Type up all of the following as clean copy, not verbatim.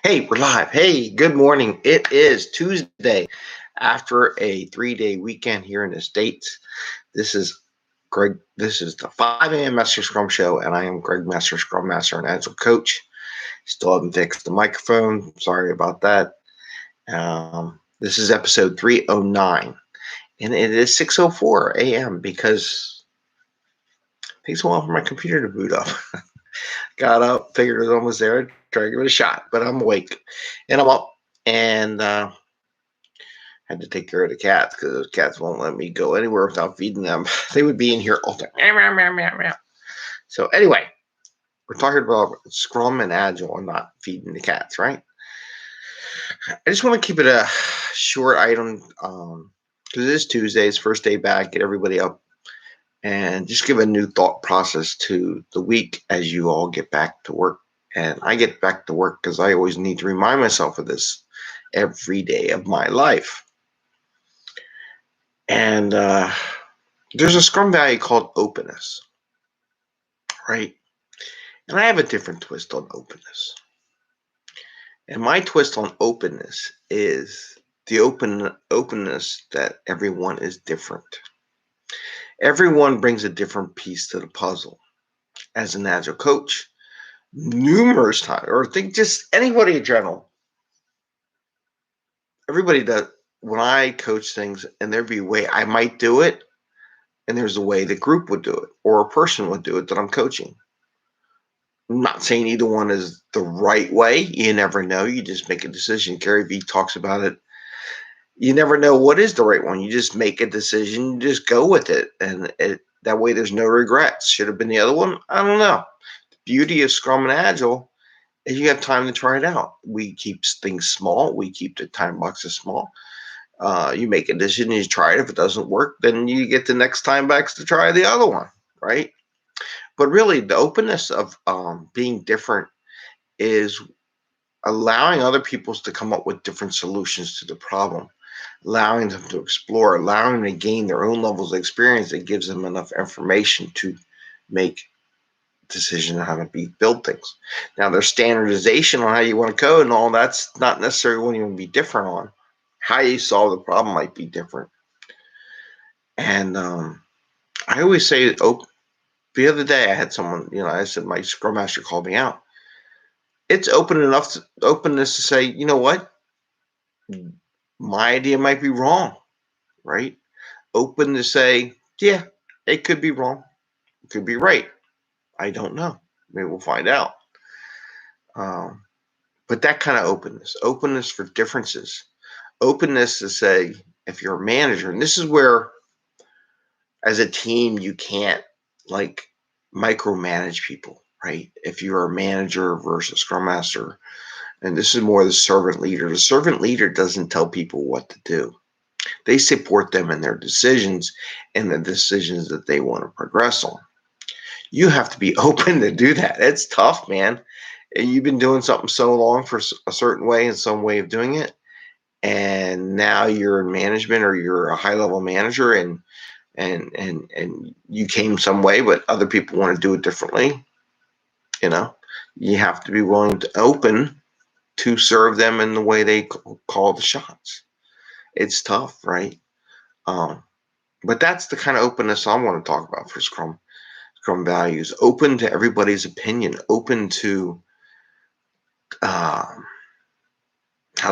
Hey, we're live. Hey, good morning. It is Tuesday after a 3-day weekend here in the States. This is Greg. This is the 5 a.m. Mester Scrum Show, and I am Greg Mester, Scrum Master and Agile Coach. Still haven't fixed the microphone. Sorry about that. This is episode 309, and it is 6:04 a.m. because it takes a while for my computer to boot up. Got up, figured it was almost there, tried to give it a shot, but I'm awake and I'm up and had to take care of the cats because those cats won't let me go anywhere without feeding them. They would be in here all the time. So anyway, we're talking about Scrum and Agile and not feeding the cats, right? I just want to keep it a short item because it is Tuesday, it's first day back, get everybody up and just give a new thought process to the week as you all get back to work. And I get back to work because I always need to remind myself of this every day of my life. And there's a Scrum value called openness, right? And I have a different twist on openness. And my twist on openness is the openness that everyone is different. Everyone brings a different piece to the puzzle. As an Agile coach, numerous times, or think just anybody in general, everybody does. When I coach things, and there'd be a way I might do it, and there's a way the group would do it, or a person would do it that I'm coaching. I'm not saying either one is the right way. You never know. You just make a decision. Gary Vee talks about it. You never know what is the right one. You just make a decision. You just go with it, and that way there's no regrets. Should have been the other one. I don't know. The beauty of Scrum and Agile is you have time to try it out. We keep things small. We keep the time boxes small. You make a decision, you try it. If it doesn't work, then you get the next time back to try the other one, right? But really, the openness of being different is allowing other people to come up with different solutions to the problem, allowing them to explore, allowing them to gain their own levels of experience that gives them enough information to make decision on how to build things. Now, there's standardization on how you want to code and all that's not necessarily what you want to be different on. How you solve the problem might be different. And I always say, the other day I had someone, I said my Scrum Master called me out. It's openness to say, you know what? My idea might be wrong, right? Open to say, yeah, it could be wrong. It could be right. I don't know. Maybe we'll find out. But that kind of openness for differences, openness to say, if you're a manager, and this is where, as a team, you can't micromanage people, right? If you're a manager versus Scrum Master, and this is more the servant leader. The servant leader doesn't tell people what to do. They support them in their decisions and the decisions that they want to progress on. You have to be open to do that. It's tough, man. You've been doing something so long for a certain way and some way of doing it, and now you're in management or you're a high-level manager and you came some way, but other people want to do it differently. You have to be willing to open to serve them in the way they call the shots. It's tough, right? But that's the kind of openness I want to talk about for Scrum values. Open to everybody's opinion. Open to how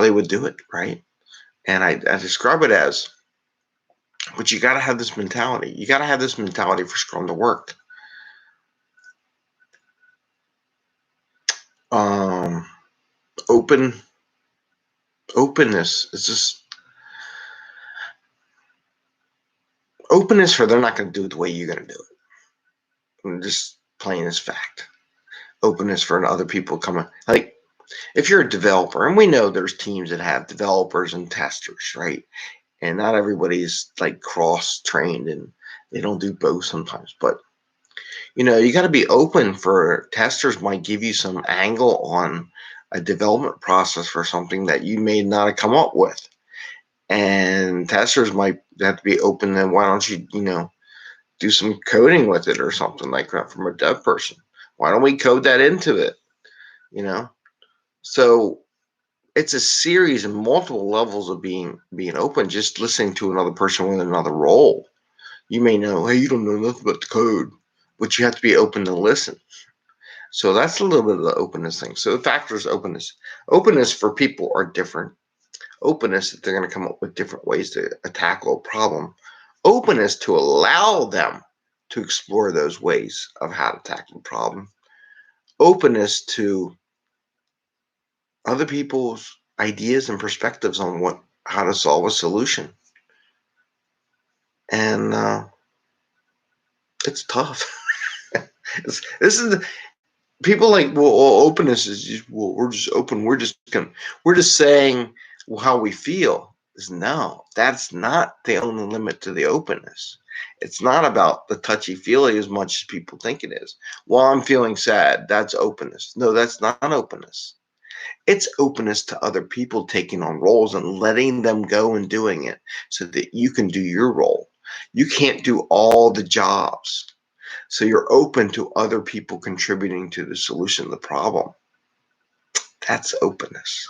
they would do it, right? And I describe it as, but you got to have this mentality. You got to have this mentality for Scrum to work. Openness is just openness for they're not going to do it the way you're going to do it. I'm just plain as fact. Openness for other people coming. Like, if you're a developer, and we know there's teams that have developers and testers, right? And not everybody's cross-trained and they don't do both sometimes. But, you got to be open for testers might give you some angle on a development process for something that you may not have come up with. And testers might have to be open. Then why don't you, do some coding with it or something like that from a dev person? Why don't we code that into it? So it's a series and multiple levels of being open. Just listening to another person with another role, you may know, hey, you don't know nothing about the code, but you have to be open to listen. So that's a little bit of the openness thing. So the factor is openness. Openness for people are different. Openness that they're going to come up with different ways to tackle a problem. Openness to allow them to explore those ways of how to tackle the problem. Openness to other people's ideas and perspectives on how to solve a solution. And it's tough. This is people like, well, openness is just, well, we're just open. We're just saying how we feel. No, that's not the only limit to the openness. It's not about the touchy-feely as much as people think it is. Well, I'm feeling sad. That's openness. No, that's not openness. It's openness to other people taking on roles and letting them go and doing it so that you can do your role. You can't do all the jobs. So you're open to other people contributing to the solution of the problem. That's openness.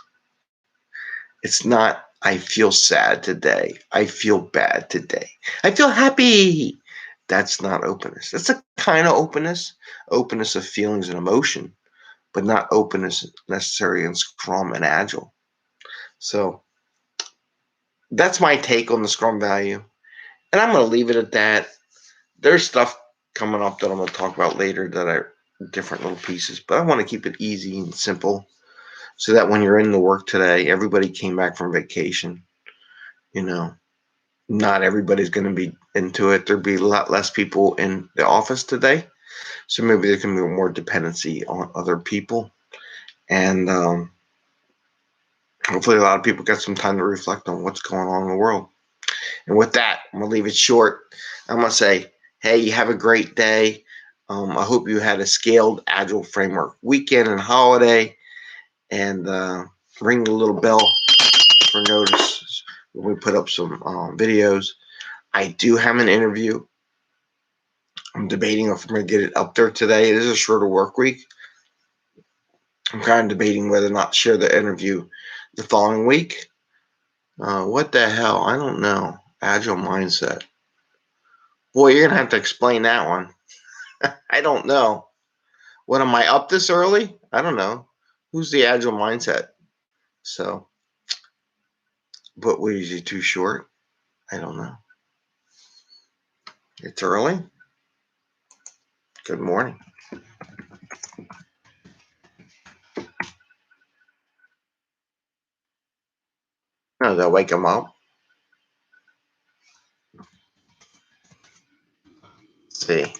It's not, I feel sad today. I feel bad today. I feel happy. That's not openness. That's a kind of openness of feelings and emotion, but not openness necessary in Scrum and Agile. So that's my take on the Scrum value. And I'm going to leave it at that. There's stuff coming up that I'm going to talk about later that are different little pieces, but I want to keep it easy and simple so that when you're in the work today, everybody came back from vacation. Not everybody's going to be into it. There'll be a lot less people in the office today. So maybe there can be more dependency on other people. And hopefully a lot of people get some time to reflect on what's going on in the world. And with that, I'm going to leave it short. I'm going to say, hey, you have a great day. I hope you had a scaled Agile framework weekend and holiday. And ring the little bell for notices when we put up some videos. I do have an interview. I'm debating if I'm going to get it up there today. It is a shorter work week. I'm kind of debating whether or not to share the interview the following week. What the hell? I don't know. Agile mindset. Boy, you're going to have to explain that one. I don't know. What, am I up this early? I don't know. Who's the Agile mindset? So, but what, is it too short? I don't know. It's early. Good morning. No, they'll wake them up. Let's see.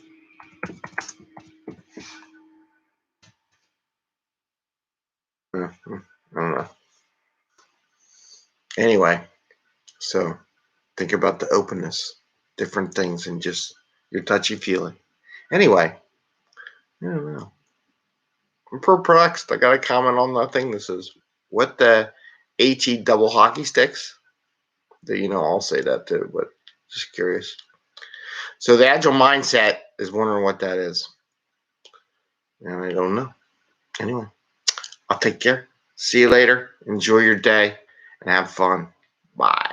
I don't know. Anyway, so think about the openness, different things, and just your touchy feely. Anyway, I don't know. I'm perplexed. I got a comment on that thing that says, what the HE double hockey sticks? I'll say that too, but just curious. So the Agile mindset is wondering what that is. And I don't know. Anyway, I'll take care. See you later. Enjoy your day and have fun. Bye.